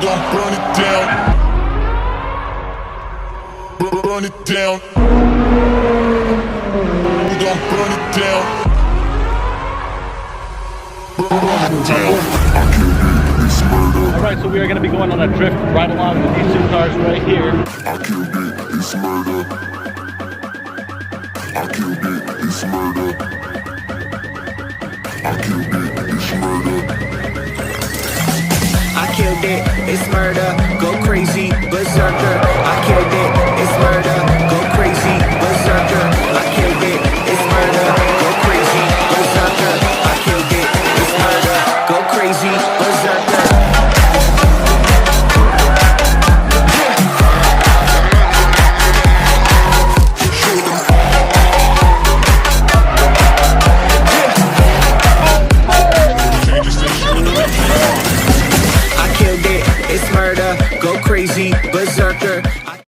gon' burn it down. Burn it down. We gon' burn it down. Burn it down. I killed it, it's murder. Alright, so we are going to be going on a drift right along with these two cars right here. I killed it, it's murder. I killed it, it's murder. I killed it, it's murder. I killed it, it's murder, go crazy, berserker. I killed it, it's murder, go crazy, berserker. I killed it, it's murder, go crazy, berserker. I killed it, it's murder, go crazy, berserker. I killed it, it's murder, go crazy,